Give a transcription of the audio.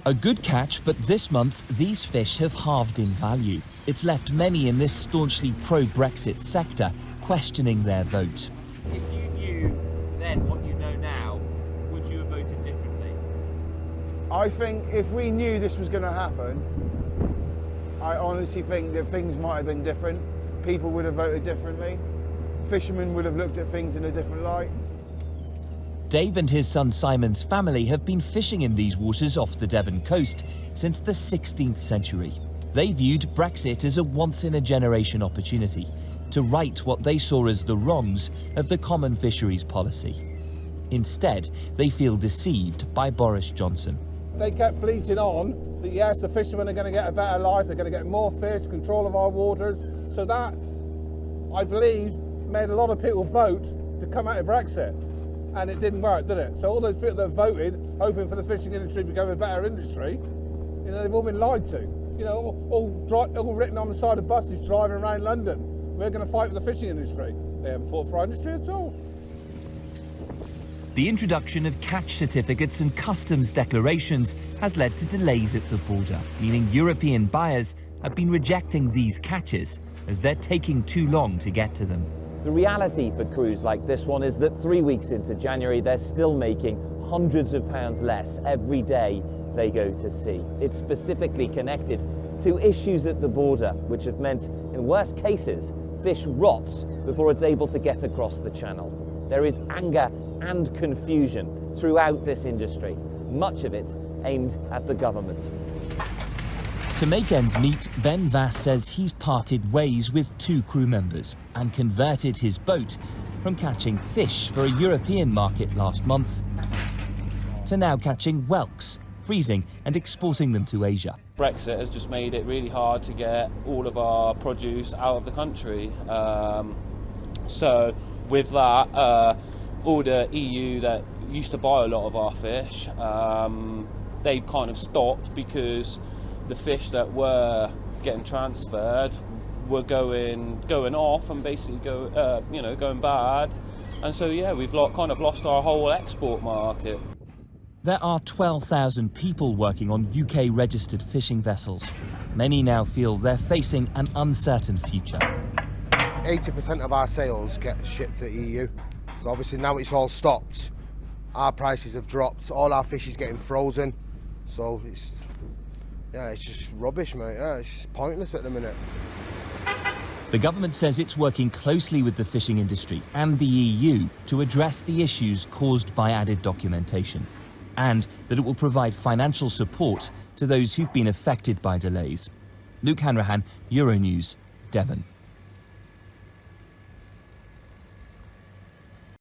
A good catch, but this month these fish have halved in value. It's left many in this staunchly pro-Brexit sector questioning their vote. If you knew then what you know now, would you have voted differently? I think if we knew this was going to happen, I honestly think that things might have been different. People would have voted differently. Fishermen would have looked at things in a different light. Dave and his son Simon's family have been fishing in these waters off the Devon coast since the 16th century. They viewed Brexit as a once-in-a-generation opportunity to right what they saw as the wrongs of the common fisheries policy. Instead, they feel deceived by Boris Johnson. They kept bleating on that yes, the fishermen are going to get a better life, they're going to get more fish, control of our waters. So that, I believe, made a lot of people vote to come out of Brexit. And it didn't work, did it? So all those people that voted, hoping for the fishing industry to become a better industry, they've all been lied to. All written on the side of buses driving around London. We're going to fight for the fishing industry. They haven't fought for our industry at all. The introduction of catch certificates and customs declarations has led to delays at the border, meaning European buyers have been rejecting these catches as they're taking too long to get to them. The reality for crews like this one is that 3 weeks into January, they're still making hundreds of pounds less every day they go to sea. It's specifically connected to issues at the border, which have meant, in worst cases, fish rots before it's able to get across the channel. There is anger and confusion throughout this industry, much of it aimed at the government. To make ends meet, Ben Vass says he's parted ways with 2 crew members and converted his boat from catching fish for a European market last month to now catching whelks, freezing and exporting them to Asia. Brexit has just made it really hard to get all of our produce out of the country. So with that, all the EU that used to buy a lot of our fish, they've kind of stopped because the fish that were getting transferred were going off and basically going bad, and so yeah, we've kind of lost our whole export market. There are 12,000 people working on UK registered fishing vessels. Many now feel they're facing an uncertain future. 80% of our sales get shipped to EU, so obviously now it's all stopped. Our prices have dropped, all our fish is getting frozen, so it's just rubbish, mate. Yeah, it's pointless at the minute. The government says it's working closely with the fishing industry and the EU to address the issues caused by added documentation, and that it will provide financial support to those who've been affected by delays. Luke Hanrahan, Euronews, Devon.